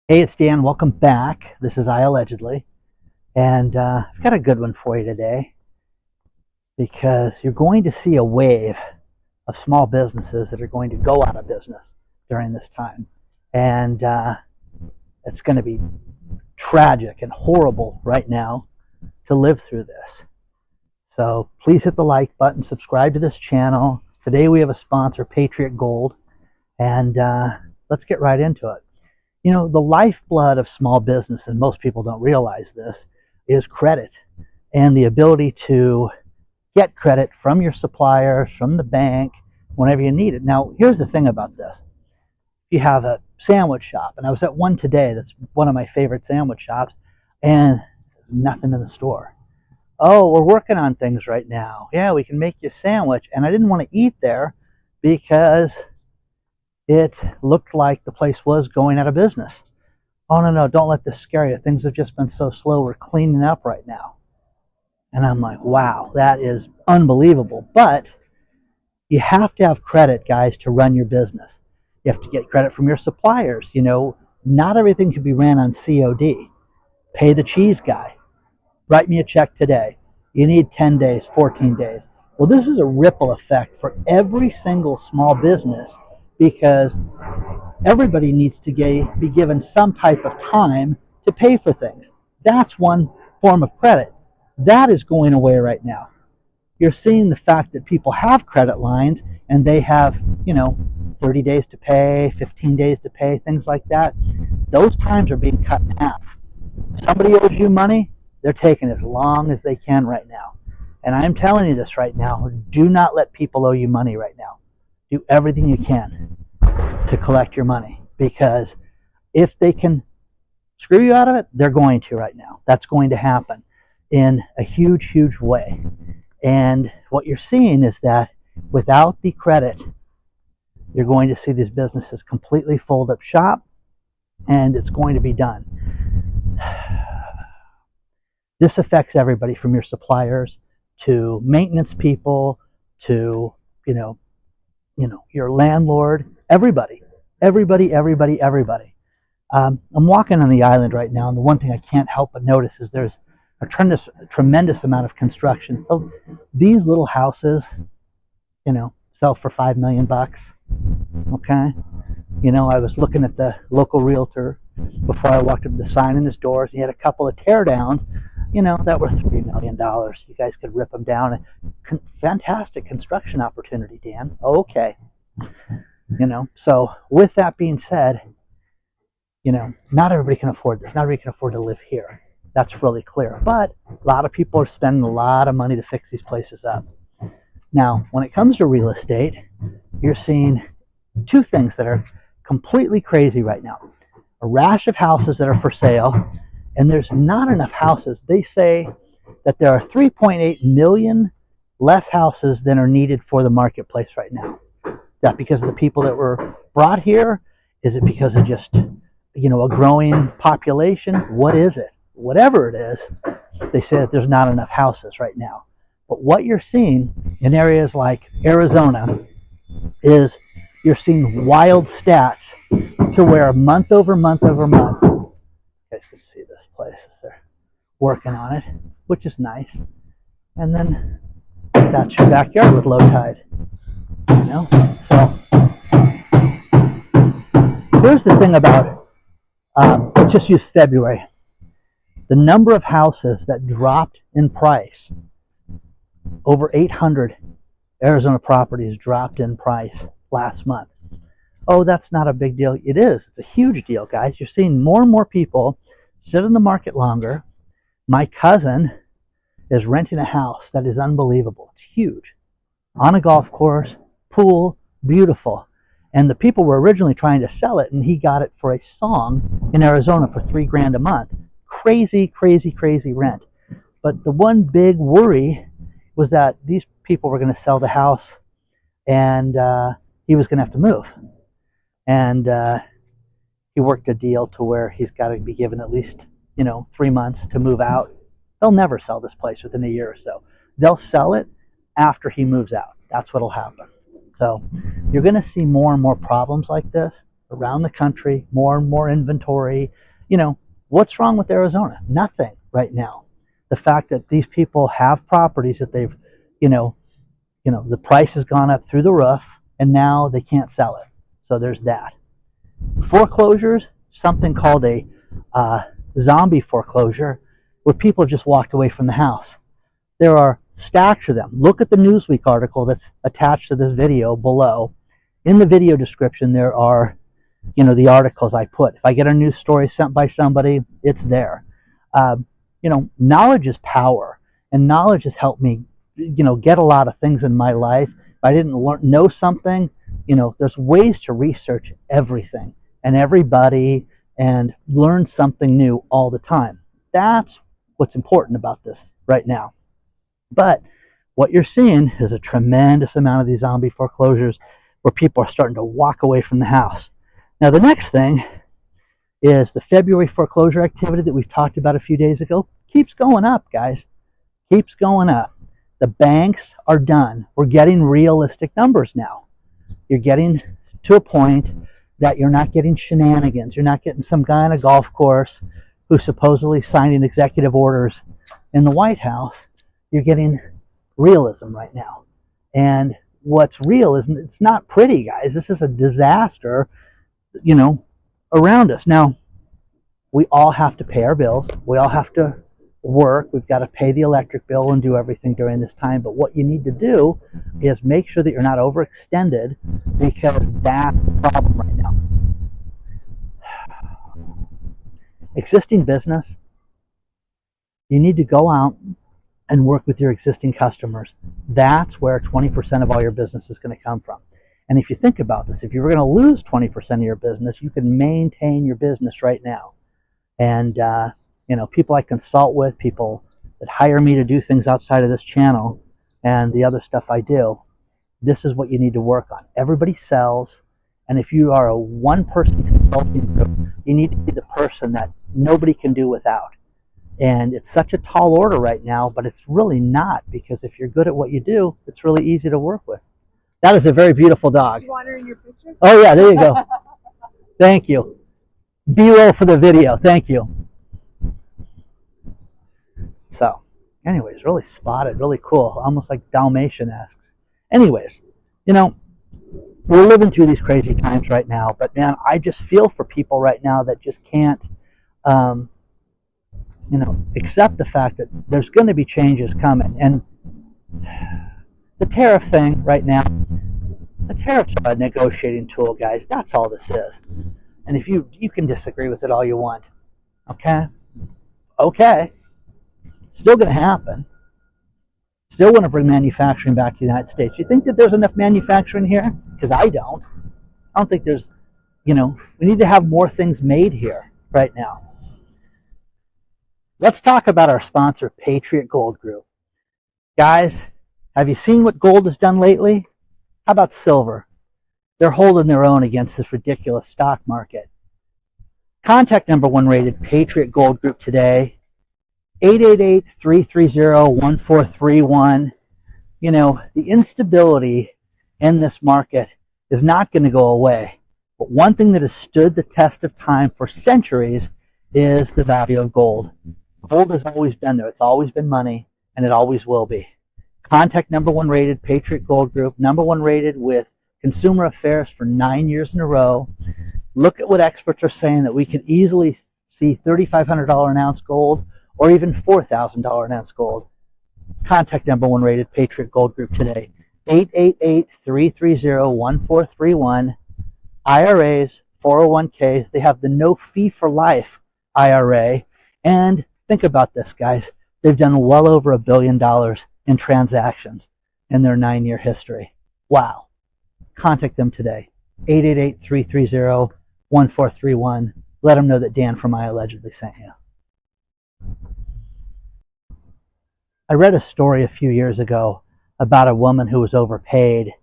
Hey, it's Dan. Welcome back. This is I Allegedly. And I've got a good one for you today because you're going to see a wave of small businesses that are going to go out of business during this time. And it's going to be tragic and horrible right now to live through this. So please hit the like button, subscribe to this channel. Today we have a sponsor, Patriot Gold. And let's get right into it. You know, the lifeblood of small business, and most people don't realize this, is credit and the ability to get credit from your suppliers, from the bank, whenever you need it. Now, here's the thing about this. You have a sandwich shop, and I was at one today that's one of my favorite sandwich shops, and there's nothing in the store. Oh, we're working on things right now. Yeah, we can make you a sandwich. And I didn't want to eat there because it looked like the place was going out of business. Oh, no, don't let this scare you. Things have just been so slow. We're cleaning up right now. And I'm like, wow, that is unbelievable. But you have to have credit, guys, to run your business. You have to get credit from your suppliers. You know, not everything can be ran on COD. Pay the cheese guy. Write me a check today. You need 10 days, 14 days. Well, this is a ripple effect for every single small business because everybody needs to be given some type of time to pay for things. That's one form of credit. That is going away right now. You're seeing the fact that people have credit lines and they have, 30 days to pay, 15 days to pay, things like that. Those times are being cut in half. If somebody owes you money, they're taking as long as they can right now. And I'm telling you this right now, do not let people owe you money right now. Do everything you can to collect your money, because if they can screw you out of it, they're going to right now. That's going to happen in a huge way. And what you're seeing is that without the credit, you're going to see these businesses completely fold up shop, and it's going to be done. This affects everybody from your suppliers to maintenance people to your landlord, everybody. I'm walking on the island right now, and the one thing I can't help but notice is there's a tremendous amount of construction. So these little houses, sell for $5 million. Okay, I was looking at the local realtor before I walked up to the sign in his doors. He had a couple of tear downs, that were $3 million. You guys could rip them down. Fantastic construction opportunity, Dan. Okay. So with that being said, not everybody can afford this. Not everybody can afford to live here. That's really clear. But a lot of people are spending a lot of money to fix these places up. Now, when it comes to real estate, you're seeing two things that are completely crazy right now. A rash of houses that are for sale, and there's not enough houses. They say that there are 3.8 million less houses than are needed for the marketplace right now. Is that because of the people that were brought here? Is it because of just, a growing population? What is it? Whatever it is, they say that there's not enough houses right now. But what you're seeing in areas like Arizona is you're seeing wild stats to where month over month, you guys can see this place as they're working on it, which is nice. And then that's your backyard with low tide. So here's the thing about, let's just use February. The number of houses that dropped in price, over 800 Arizona properties dropped in price last month. Oh, that's not a big deal. It is. It's a huge deal, guys. You're seeing more and more people sit in the market longer. My cousin is renting a house that is unbelievable. It's huge. On a golf course, pool, beautiful. And the people were originally trying to sell it, and he got it for a song in Arizona for $3,000 a month. Crazy rent. But the one big worry was that these people were going to sell the house, and he was going to have to move. And he worked a deal to where he's got to be given at least 3 months to move out. They'll never sell this place within a year or so. They'll sell it after he moves out. That's what'll happen. So you're going to see more and more problems like this around the country, more and more inventory. What's wrong with Arizona? Nothing right now. The fact that these people have properties that they've, the price has gone up through the roof, and now they can't sell it. So there's that. Foreclosures, something called a zombie foreclosure, where people just walked away from the house. There are stacks of them. Look at the Newsweek article that's attached to this video below. In the video description, there are, the articles I put. If I get a news story sent by somebody, it's there. Knowledge is power, and knowledge has helped me, get a lot of things in my life. If I didn't know something, there's ways to research everything and everybody and learn something new all the time. That's what's important about this right now. But what you're seeing is a tremendous amount of these zombie foreclosures where people are starting to walk away from the house. Now, the next thing is the February foreclosure activity that we've talked about a few days ago keeps going up, guys. Keeps going up. The banks are done. We're getting realistic numbers now. You're getting to a point that you're not getting shenanigans. You're not getting some guy on a golf course who's supposedly signing executive orders in the White House. You're getting realism right now. And what's real is it's not pretty, guys. This is a disaster, around us. Now, we all have to pay our bills. We all have to work. We've got to pay the electric bill and do everything during this time. But what you need to do is make sure that you're not overextended, because that's the problem right now. Existing business, you need to go out and work with your existing customers. That's where 20% of all your business is going to come from. And if you think about this, if you were going to lose 20% of your business, you can maintain your business right now. And, people I consult with, people that hire me to do things outside of this channel and the other stuff I do, this is what you need to work on. Everybody sells. And if you are a one-person consulting group, you need to be the person that nobody can do without. And it's such a tall order right now, but it's really not, because if you're good at what you do, it's really easy to work with. That is a very beautiful dog. Do you want her in your picture? Oh, yeah, there you go. Thank you. B-roll for the video. Thank you. So, anyways, really spotted, really cool, almost like Dalmatian-esque. Anyways, we're living through these crazy times right now, but man, I just feel for people right now that just can't, accept the fact that there's going to be changes coming. And the tariff thing right now, the tariffs are a negotiating tool, guys. That's all this is. And if you can disagree with it all you want, okay, still going to happen. Still want to bring manufacturing back to the United States. You think that there's enough manufacturing here? Because I don't think there's, we need to have more things made here right now. Let's talk about our sponsor, Patriot Gold Group. Guys, have you seen what gold has done lately? How about silver? They're holding their own against this ridiculous stock market. Contact #1 rated Patriot Gold Group today, 888-330-1431. The instability in this market is not going to go away. But one thing that has stood the test of time for centuries is the value of gold. Gold has always been there. It's always been money, and it always will be. Contact #1 rated Patriot Gold Group, #1 rated with Consumer Affairs for 9 years in a row. Look at what experts are saying, that we could easily see $3,500 an ounce gold, or even $4,000 an ounce gold. Contact #1 rated Patriot Gold Group today, 888-330-1431. IRAs, 401ks, they have the no fee for life IRA. And think about this, guys. They've done well over $1 billion in transactions in their 9-year history. Wow. Contact them today, 888-330-1431. Let them know that Dan from I Allegedly sent you. I read a story a few years ago about a woman who was overpaid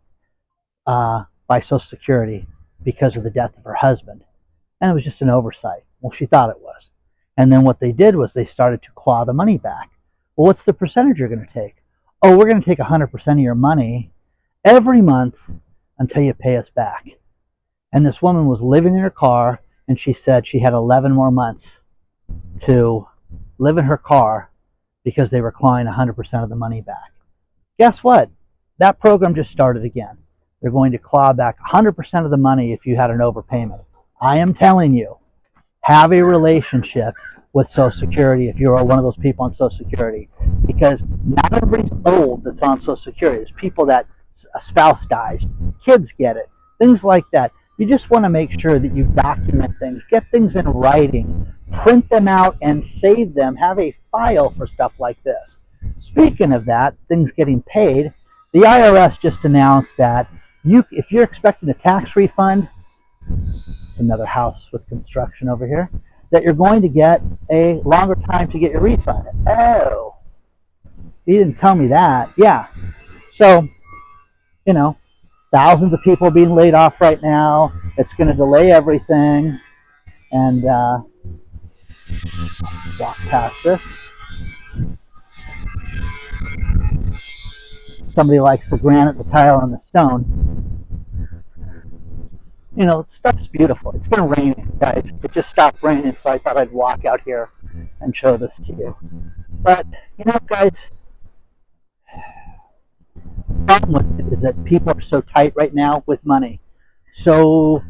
by Social Security because of the death of her husband. And it was just an oversight. Well, she thought it was. And then what they did was they started to claw the money back. Well, what's the percentage you're going to take? Oh, we're going to take 100% of your money every month until you pay us back. And this woman was living in her car, and she said she had 11 more months to live in her car because they were clawing 100% of the money back. Guess what? That program just started again. They're going to claw back 100% of the money if you had an overpayment. I am telling you, have a relationship with Social Security if you're one of those people on Social Security, because not everybody's old that's on Social Security. There's people that a spouse dies, kids get it, things like that. You just want to make sure that you document things, get things in writing, print them out and save them, have a file for stuff like this. Speaking of that, things getting paid, the IRS just announced that if you're expecting a tax refund, it's another house with construction over here, that you're going to get a longer time to get your refund. Oh, he didn't tell me that. Yeah. So, you know, thousands of people being laid off right now. It's going to delay everything. And walk past this. Somebody likes the granite, the tile, and the stone. You know, stuff's beautiful. It's been raining, guys. It just stopped raining, so I thought I'd walk out here and show this to you. But, you know, guys, the problem with it is that people are so tight right now with money. So,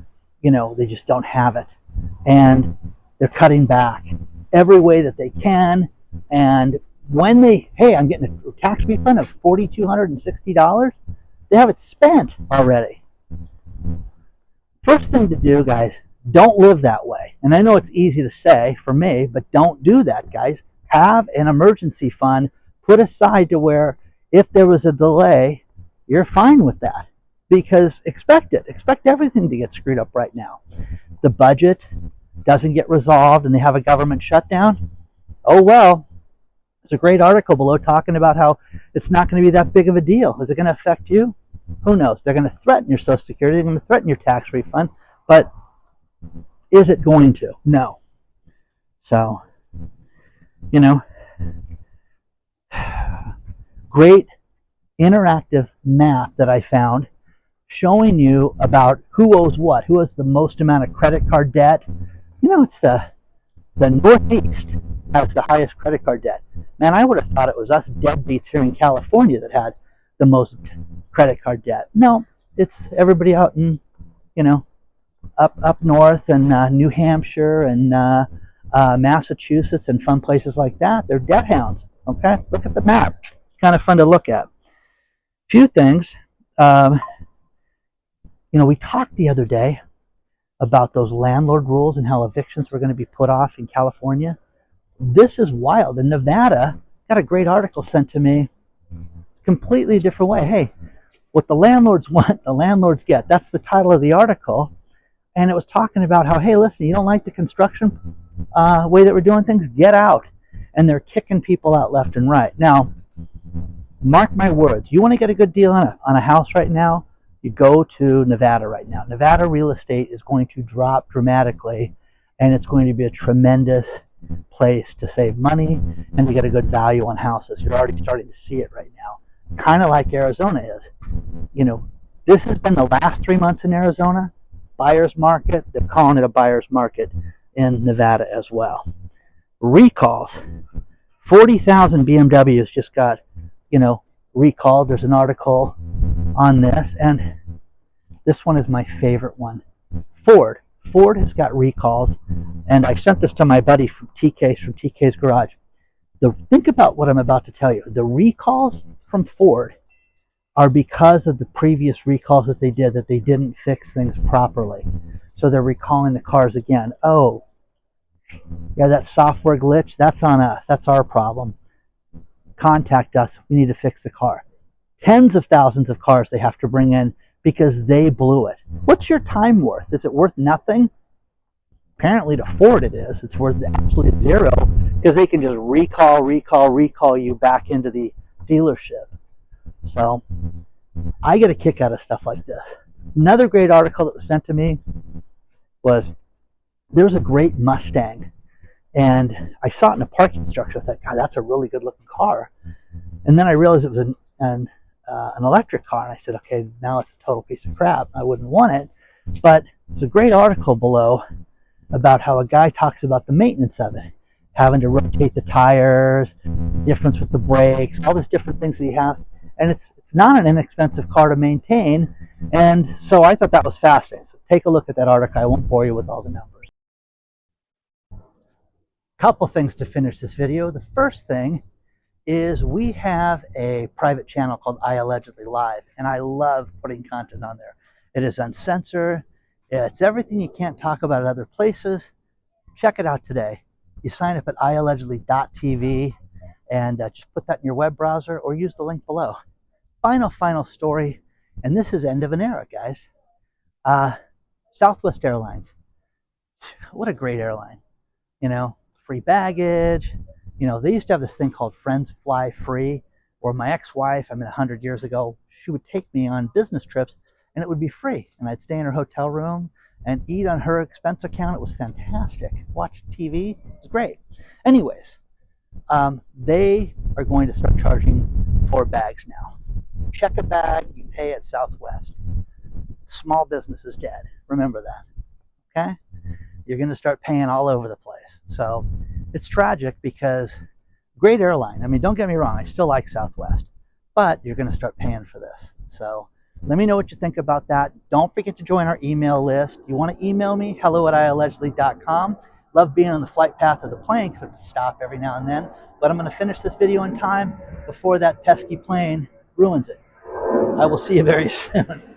you know, they just don't have it. And they're cutting back every way that they can. And when hey, I'm getting a tax refund of $4,260, they have it spent already. First thing to do, guys, don't live that way. And I know it's easy to say for me, but don't do that, guys. Have an emergency fund put aside to where if there was a delay, you're fine with that. Because expect it. Expect everything to get screwed up right now. The budget doesn't get resolved and they have a government shutdown. Oh, well, there's a great article below talking about how it's not going to be that big of a deal. Is it going to affect you? Who knows? They're going to threaten your Social Security. They're going to threaten your tax refund. But is it going to? No. So, you know, great interactive map that I found showing you about who owes what, who has the most amount of credit card debt. You know, it's the Northeast has the highest credit card debt. Man, I would have thought it was us deadbeats here in California that had the most credit card debt. No, it's everybody out in, you know, up north and New Hampshire and Massachusetts and fun places like that. They're debt hounds. Okay, look at the map. It's kind of fun to look at. Few things. You know, we talked the other day about those landlord rules and how evictions were going to be put off in California. This is wild. In Nevada, got a great article sent to me, completely different way. Hey, what the landlords want, the landlords get. That's the title of the article. And it was talking about how, hey, listen, you don't like the construction way that we're doing things? Get out. And they're kicking people out left and right. Now, mark my words. You want to get a good deal on a house right now? You go to Nevada right now. Nevada real estate is going to drop dramatically, and it's going to be a tremendous place to save money and to get a good value on houses. You're already starting to see it right now, kind of like Arizona is. You know, this has been the last 3 months in Arizona. Buyer's market. They're calling it a buyer's market in Nevada as well. Recalls. 40,000 BMWs just got, you know, recalled. There's an article on this, and this one is my favorite one. Ford has got recalls, and I sent this to my buddy from TK's Garage. Think about what I'm about to tell you. The recalls from Ford are because of the previous recalls that they did, that they didn't fix things properly. So they're recalling the cars again. Oh, yeah, that software glitch, that's on us. That's our problem. Contact us. We need to fix the car. Tens of thousands of cars they have to bring in because they blew it. What's your time worth? Is it worth nothing? Apparently to Ford it is. It's worth absolutely zero because they can just recall you back into the dealership. So I get a kick out of stuff like this. Another great article that was sent to me was there was a great Mustang, and I saw it in a parking structure. I thought, God, that's a really good looking car. And then I realized it was an electric car, and I said, okay, now it's a total piece of crap. I wouldn't want it. But there's a great article below about how a guy talks about the maintenance of it, having to rotate the tires, difference with the brakes, all these different things that he has. And it's not an inexpensive car to maintain. And so I thought that was fascinating. So take a look at that article. I won't bore you with all the numbers. Couple things to finish this video. The first thing is we have a private channel called I Allegedly Live, and I love putting content on there. It is uncensored. It's everything you can't talk about at other places. Check it out today. You sign up at iallegedly.tv and just put that in your web browser or use the link below. Final story, and this is end of an era, guys. Southwest Airlines. What a great airline. You know, free baggage. You know, they used to have this thing called Friends Fly Free, where my ex-wife, 100 years ago, she would take me on business trips and it would be free. And I'd stay in her hotel room and eat on her expense account. It was fantastic. Watch TV. It was great. Anyways, they are going to start charging for bags now. Check a bag, you pay at Southwest. Small business is dead. Remember that. Okay? You're going to start paying all over the place. So it's tragic because great airline. Don't get me wrong. I still like Southwest, but you're going to start paying for this. So let me know what you think about that. Don't forget to join our email list. You want to email me, hello@iallegedly.com. Love being on the flight path of the plane because I have to stop every now and then. But I'm going to finish this video in time before that pesky plane ruins it. I will see you very soon.